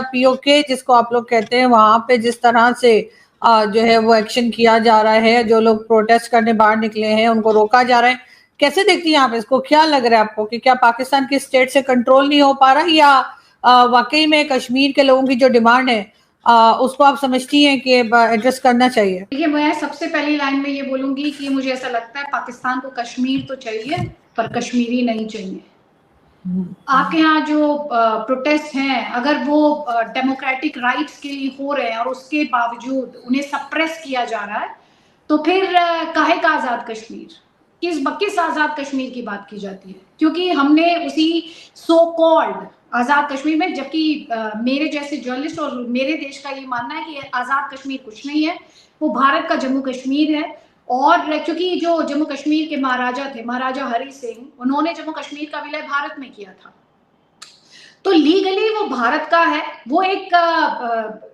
PoK जिसको आप लोग कहते हैं, वहां पे जिस तरह से जो है वो एक्शन किया जा रहा है, जो लोग प्रोटेस्ट करने बाहर निकले हैं उनको रोका जा रहा है, कैसे देखती हैं आप इसको? क्या लग रहा है आपको कि क्या पाकिस्तान की स्टेट से कंट्रोल नहीं हो पा रहा, या वाकई में कश्मीर के लोगों की जो डिमांड है उसको आप समझती हैं कि एड्रेस करना चाहिए? देखिए, मैं सबसे पहली लाइन में ये बोलूंगी कि मुझे ऐसा लगता है पाकिस्तान को कश्मीर तो चाहिए पर कश्मीरी नहीं चाहिए। आपके यहाँ जो प्रोटेस्ट हैं, अगर वो डेमोक्रेटिक राइट्स के लिए हो रहे हैं और उसके बावजूद उन्हें सप्रेस किया जा रहा है, तो फिर काहे का आजाद कश्मीर, किस आजाद कश्मीर की बात की जाती है? क्योंकि हमने उसी सो कॉल्ड आजाद कश्मीर में, जबकि मेरे जैसे जर्नलिस्ट और मेरे देश का ये मानना है कि आजाद कश्मीर कुछ नहीं है, वो भारत का जम्मू कश्मीर है। और क्योंकि जो जम्मू कश्मीर के महाराजा थे, महाराजा हरि सिंह, उन्होंने जम्मू कश्मीर का विलय भारत में किया था, तो लीगली वो भारत का है। वो एक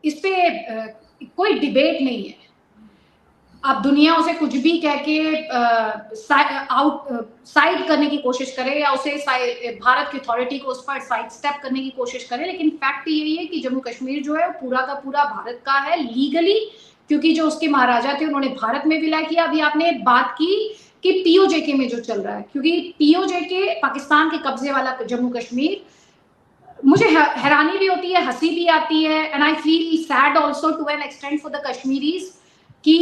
इस पे कोई डिबेट नहीं है। अब दुनिया उसे कुछ भी कह के साइड करने की कोशिश करे या उसे भारत की अथॉरिटी को उस पर साइड स्टेप करने की कोशिश करे, लेकिन फैक्ट यही है कि जम्मू कश्मीर जो है वो पूरा का पूरा भारत का है लीगली, क्योंकि जो उसके महाराजा थे उन्होंने भारत में विलय किया। अभी आपने बात की कि पीओजेके में जो चल रहा है, क्योंकि पीओजेके पाकिस्तान के कब्जे वाला जम्मू कश्मीर, मुझे हैरानी भी होती है, हंसी भी आती है, and I feel sad also to an extent for the Kashmiris, कि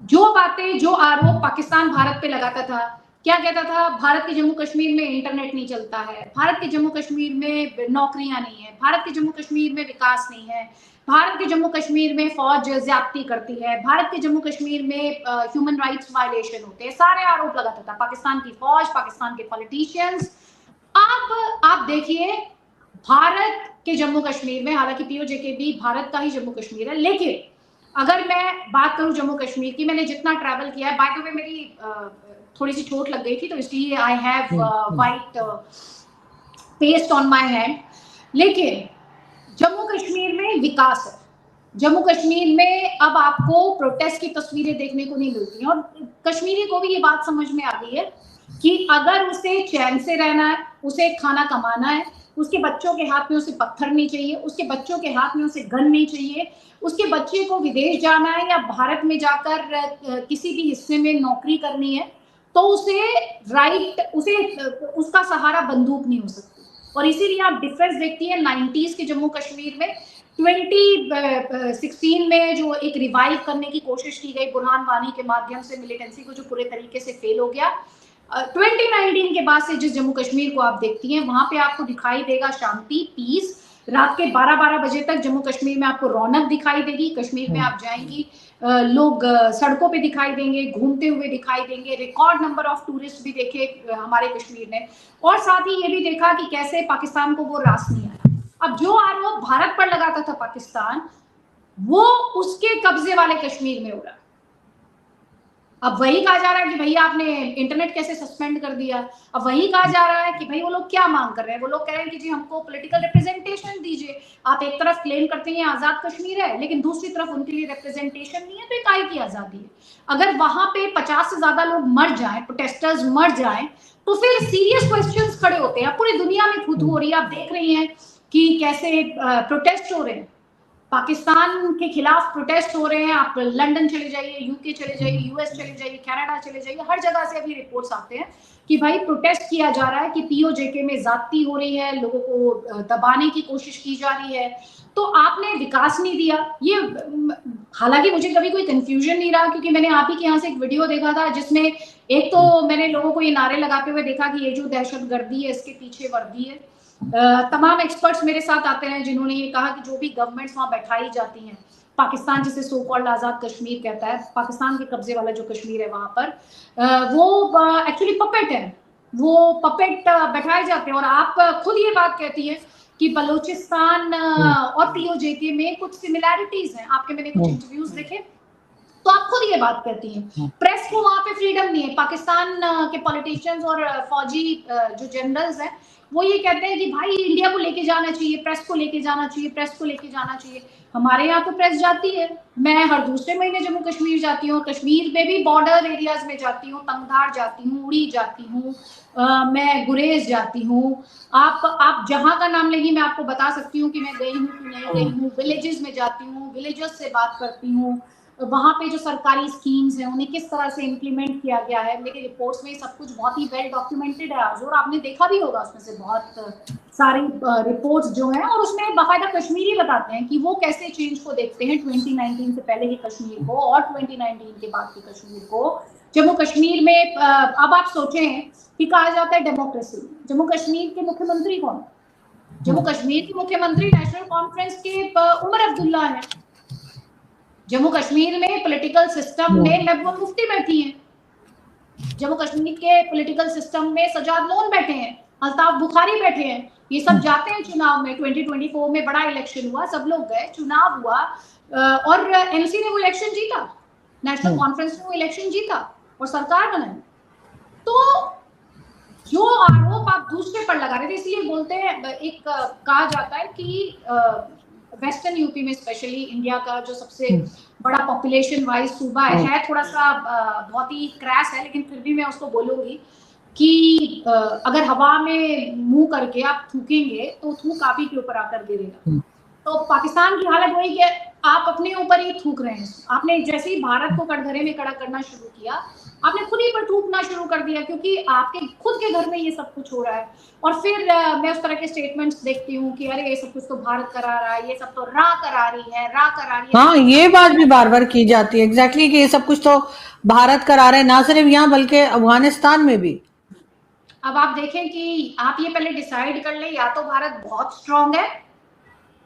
जो बातें, जो आरोप पाकिस्तान भारत पे लगाता था, क्या कहता था, भारत के जम्मू कश्मीर में इंटरनेट नहीं चलता है, भारत के जम्मू कश्मीर में नौकरियां नहीं है, भारत के जम्मू कश्मीर में विकास नहीं है, भारत के जम्मू कश्मीर में फौज ज्यादती करती है, भारत के जम्मू कश्मीर में ह्यूमन राइट्स वायलेशन होते हैं, सारे आरोप लगाता था पाकिस्तान की फौज, पाकिस्तान के पॉलिटिशियंस। अब आप देखिए भारत के जम्मू कश्मीर में, हालांकि पीओजेके भी भारत का ही जम्मू कश्मीर है, लेकिन अगर मैं बात करूं जम्मू कश्मीर की, मैंने जितना ट्रैवल किया है, बाय द वे मेरी थोड़ी सी चोट लग गई थी, तो इसलिए I have white paste on my hand, लेकिन जम्मू कश्मीर में विकास है। जम्मू कश्मीर में अब आपको प्रोटेस्ट की तस्वीरें देखने को नहीं मिलती हैं, और कश्मीरी को भी ये बात समझ में आ गई है कि अगर उसे चैन से रहना है, उसे खाना कमाना है, उसके बच्चों के हाथ में उसे पत्थर नहीं चाहिए, उसके बच्चों के हाथ में उसे गन नहीं चाहिए, उसके बच्चे को विदेश जाना है या भारत में जाकर किसी भी हिस्से में नौकरी करनी है, तो उसे उसका सहारा बंदूक नहीं हो सकती। और इसीलिए आप डिफरेंस देखती है 90s के जम्मू कश्मीर में, 2016 में जो एक रिवाइव करने की कोशिश की गई बुरहान वानी के माध्यम से मिलिटेंसी को, जो पूरे तरीके से फेल हो गया। 2019 के बाद से जिस जम्मू कश्मीर को आप देखती हैं, वहां पे आपको दिखाई देगा शांति, पीस। रात के 12-12 बजे तक जम्मू कश्मीर में आपको रौनक दिखाई देगी। कश्मीर में आप जाएंगी, लोग सड़कों पे दिखाई देंगे, घूमते हुए दिखाई देंगे। रिकॉर्ड नंबर ऑफ टूरिस्ट भी देखे हमारे कश्मीर ने, और साथ ही ये भी देखा कि कैसे पाकिस्तान को वो रास नहीं आया। अब जो आरोप भारत पर लगाता था पाकिस्तान, वो उसके कब्जे वाले कश्मीर में हो रहा है। अब वही कहा जा रहा है कि भैया आपने इंटरनेट कैसे सस्पेंड कर दिया। अब वही कहा जा रहा है कि भाई वो लोग क्या मांग कर रहे हैं, वो लोग कह रहे हैं कि जी हमको पॉलिटिकल रिप्रेजेंटेशन दीजिए। आप एक तरफ क्लेम करते हैं आजाद कश्मीर है, लेकिन दूसरी तरफ उनके लिए रिप्रेजेंटेशन नहीं है, तो काय की आजादी है? अगर वहां पे 50 से ज्यादा लोग मर जाए, प्रोटेस्टर्स मर जाए, तो फिर सीरियस क्वेश्चंस खड़े होते हैं। पूरी दुनिया में खुद हो रही है, आप देख रही हैं कि कैसे प्रोटेस्ट हो रहे हैं, पाकिस्तान के खिलाफ प्रोटेस्ट हो रहे हैं। आप लंदन चले जाइए, यूके चले जाइए, यूएस चले जाइए, कनाडा चले जाइए, हर जगह से अभी रिपोर्ट्स आते हैं कि भाई प्रोटेस्ट किया जा रहा है कि पीओजेके में ज्यादती हो रही है, लोगों को दबाने की कोशिश की जा रही है। तो आपने विकास नहीं दिया। ये हालांकि मुझे कभी कोई कंफ्यूजन नहीं रहा, क्योंकि मैंने आप ही के यहाँ से एक वीडियो देखा था जिसमें एक तो मैंने लोगों को ये नारे लगाते हुए देखा कि ये जो दहशतगर्दी है इसके पीछे वर्दी है। तमाम एक्सपर्ट्स मेरे साथ आते हैं जिन्होंने ये कहा कि जो भी गवर्नमेंट्स वहां बैठाई जाती हैं, पाकिस्तान जिसे सो कॉल्ड आजाद कश्मीर कहता है, पाकिस्तान के कब्जे वाला जो कश्मीर है वहां पर वो एक्चुअली पपेट है, वो पपेट बैठाए जाते हैं। और आप खुद ये बात कहती है कि बलूचिस्तान और पीओजेके में कुछ सिमिलैरिटीज हैं। आपके मैंने कुछ इंटरव्यूज देखे, तो आप खुद ये बात कहती हैं। प्रेस को वहां पे फ्रीडम नहीं है। पाकिस्तान के पॉलिटिशियंस और फौजी जो जनरल्स हैं, वो ये कहते हैं कि भाई इंडिया को लेके जाना चाहिए, प्रेस को लेके जाना चाहिए, प्रेस को लेके जाना चाहिए। हमारे यहाँ तो प्रेस जाती है, मैं हर दूसरे महीने जम्मू कश्मीर जाती हूँ, कश्मीर में भी बॉर्डर एरियाज में जाती हूँ, तंगधार जाती हूँ, उड़ी जाती हूँ, मैं गुरेज जाती हूँ। आप जहां का नाम लेंगी मैं आपको बता सकती हूँ कि मैं गई हूँ कि नहीं गई हूँ। विलेजेस में जाती हूँ, विलेजर्स से बात करती हूँ, वहां पे जो सरकारी स्कीम्स हैं उन्हें किस तरह से इम्प्लीमेंट किया गया है, मेरी रिपोर्ट्स में सब कुछ बहुत ही वेल डॉक्यूमेंटेड है। और आपने देखा भी होगा उसमें से बहुत सारी रिपोर्ट्स जो हैं, और उसमें बाकायदा कश्मीरी बताते हैं कि वो कैसे चेंज को देखते हैं 2019 से पहले के कश्मीर को और 2019 के बाद के कश्मीर को। जम्मू कश्मीर में अब आप सोचें कि कहा जाता है डेमोक्रेसी, जम्मू कश्मीर के मुख्यमंत्री कौन है? जम्मू कश्मीर के मुख्यमंत्री नेशनल कॉन्फ्रेंस के उमर अब्दुल्ला है। जम्मू कश्मीर में पॉलिटिकल सिस्टम में महबूबा मुफ्ती बैठी हैं। जम्मू कश्मीर के पॉलिटिकल सिस्टम में सजाद लोन बैठे हैं, अल्ताफ बुखारी बैठे हैं। ये सब जाते हैं चुनाव में। 2024 में बड़ा इलेक्शन हुआ, सब लोग गए, चुनाव हुआ और एनसी ने वो इलेक्शन जीता, नेशनल कॉन्फ्रेंस ने वो इलेक्शन जीता और सरकार बनाई। तो जो आरोप आप दूसरे पर लगा रहे थे, इसलिए बोलते हैं, एक कहा जाता है कि वेस्टर्न यूपी में स्पेशली इंडिया का जो सबसे बड़ा पॉपुलेशन वाइज सूबा है थोड़ा सा बहुत ही क्रैश है, लेकिन फिर भी मैं उसको बोलूंगी कि अगर हवा में मुंह करके आप थूकेंगे तो थूक आप ही के ऊपर आकर गिरेगा। तो पाकिस्तान की हालत वही कि आप अपने ऊपर ही थूक रहे हैं। आपने जैसे ही भारत को कटघरे में खड़ा करना शुरू किया, आपने खुद ही पर थूकना शुरू कर दिया, क्योंकि आपके खुद के घर में ये सब कुछ हो रहा है। और फिर मैं उस तरह के स्टेटमेंट्स देखती हूँ कि अरे ये सब कुछ तो भारत करा रहा है, ये सब तो रा करा रही है, रा करा रही है। हाँ, ये बात भी बार बार की जाती है एग्जैक्टली कि ये सब कुछ तो भारत करा रहे हैं, ना सिर्फ यहाँ बल्कि अफगानिस्तान में भी। अब आप देखें कि आप ये पहले डिसाइड कर ले, या तो भारत बहुत स्ट्रांग है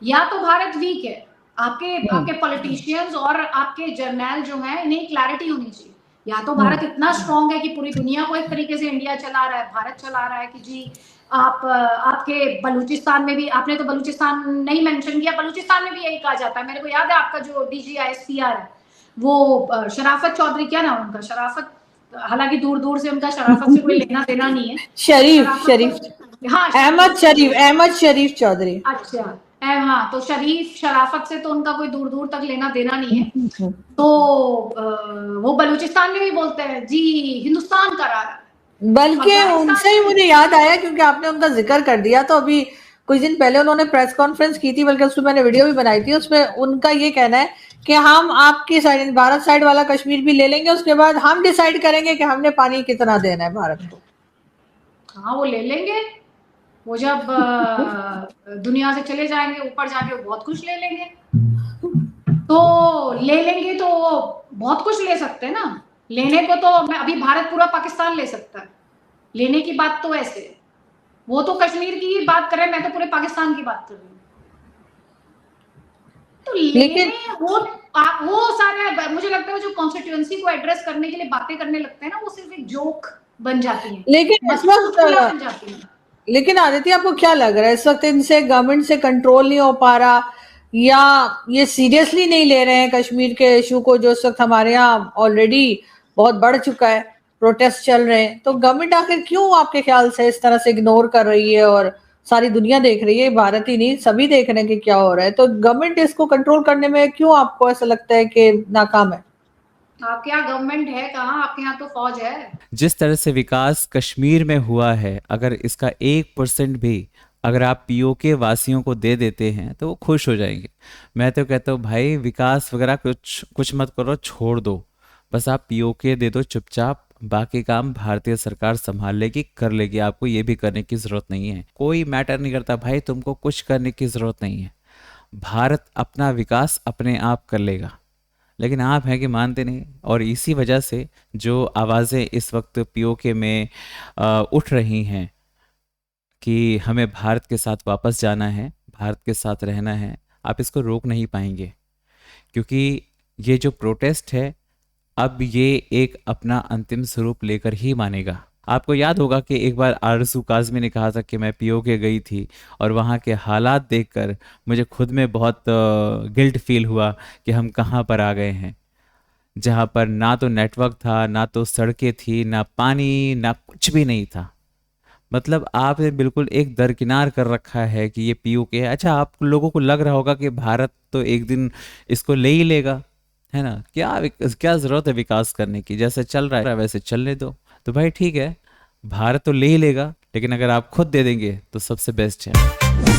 या तो भारत वीक है। आपके पॉलिटिशियंस और आपके जर्नल जो हैं, इन्हें क्लैरिटी होनी चाहिए। या तो भारत इतना स्ट्रांग है कि पूरी दुनिया को एक तरीके से इंडिया चला रहा है, भारत चला रहा है कि जी आपके बलूचिस्तान में भी, आपने तो बलूचिस्तान नहीं मेंशन किया, बलूचिस्तान में भी यही कहा जाता है। मेरे को याद है आपका जो DGISPR है वो शराफत चौधरी, क्या नाम उनका, शराफत, हालांकि दूर दूर से उनका शराफत से कोई लेना देना नहीं है। शरीफ हाँ, अहमद शरीफ चौधरी। अच्छा, हाँ, तो शरीफ शराफत से तो उनका कोई दूर दूर तक लेना देना नहीं है। तो वो बलूचिस्तान में भी बोलते हैं जी हिंदुस्तान करा रहा है। बल्कि उनसे ही मुझे याद आया, क्योंकि आपने उनका जिक्र कर दिया, तो अभी कुछ दिन पहले उन्होंने प्रेस कॉन्फ्रेंस की थी, बल्कि उसमें मैंने वीडियो भी बनाई थी। उसमें उनका ये कहना है कि हम आपकी साइड, भारत साइड वाला कश्मीर भी ले लेंगे, उसके बाद हम डिसाइड करेंगे कि हमने पानी कितना देना है भारत को। हाँ, वो ले लेंगे। वो जब दुनिया से चले जाएंगे ऊपर जाके वो बहुत कुछ ले लेंगे। तो ले लेंगे तो बहुत कुछ ले सकते हैं ना। लेने को तो मैं अभी भारत पूरा पाकिस्तान ले सकता है, लेने की बात तो ऐसे है। वो तो कश्मीर की बात कर रहे हैं, मैं तो पूरे पाकिस्तान की बात कर रही हूँ। तो लेकिन वो सारे, मुझे लगता है जो कॉन्स्टिट्यूएंसी को एड्रेस करने के लिए बातें करने लगते हैं ना, वो सिर्फ एक जोक बन जाती है, लेकिन इस वक्त बन जाती है। लेकिन आदित्य, आपको क्या लग रहा है इस वक्त इनसे गवर्नमेंट से कंट्रोल नहीं हो पा रहा, या ये सीरियसली नहीं ले रहे हैं कश्मीर के इशू को, जो इस वक्त हमारे यहाँ ऑलरेडी बहुत बढ़ चुका है, प्रोटेस्ट चल रहे हैं? तो गवर्नमेंट आखिर क्यों आपके ख्याल से इस तरह से इग्नोर कर रही है? और सारी दुनिया देख रही है, भारत ही नहीं, सभी देख रहे हैं कि क्या हो रहा है। तो गवर्नमेंट इसको कंट्रोल करने में क्यों आपको ऐसा लगता है कि नाकाम है? आपके यहाँ गवर्नमेंट है कहाँ? आपके यहाँ तो फौज है। जिस तरह से विकास कश्मीर में हुआ है, अगर इसका 1% भी अगर आप पीओके वासियों को दे देते हैं तो वो खुश हो जाएंगे। मैं तो कहता हूँ भाई, विकास वगैरह कुछ मत करो, छोड़ दो, बस आप पीओके दे दो चुपचाप, बाकी काम भारतीय सरकार संभाल लेगी, कर लेगी। आपको ये भी करने की ज़रूरत नहीं है, कोई मैटर नहीं करता भाई, तुमको कुछ करने की ज़रूरत नहीं है। भारत अपना विकास अपने आप कर लेगा। लेकिन आप हैं कि मानते नहीं, और इसी वजह से जो आवाज़ें इस वक्त पीओके में उठ रही हैं कि हमें भारत के साथ वापस जाना है, भारत के साथ रहना है, आप इसको रोक नहीं पाएंगे। क्योंकि ये जो प्रोटेस्ट है अब ये एक अपना अंतिम स्वरूप लेकर ही मानेगा। आपको याद होगा कि एक बार आरज़ू काज़मी ने कहा था कि मैं पीओके गई थी और वहाँ के हालात देखकर मुझे खुद में बहुत गिल्ट फील हुआ कि हम कहाँ पर आ गए हैं, जहाँ पर ना तो नेटवर्क था, ना तो सड़कें थी, ना पानी, ना कुछ भी नहीं था। मतलब आपने बिल्कुल एक दरकिनार कर रखा है कि ये पीओके है। अच्छा, आप लोगों को लग रहा होगा कि भारत तो एक दिन इसको ले ही लेगा, है ना, क्या जरूरत है विकास करने की, जैसे चल रहा है वैसे चलने दो। तो भाई ठीक है, भारत तो ले ही लेगा, लेकिन अगर आप खुद दे देंगे तो सबसे बेस्ट है।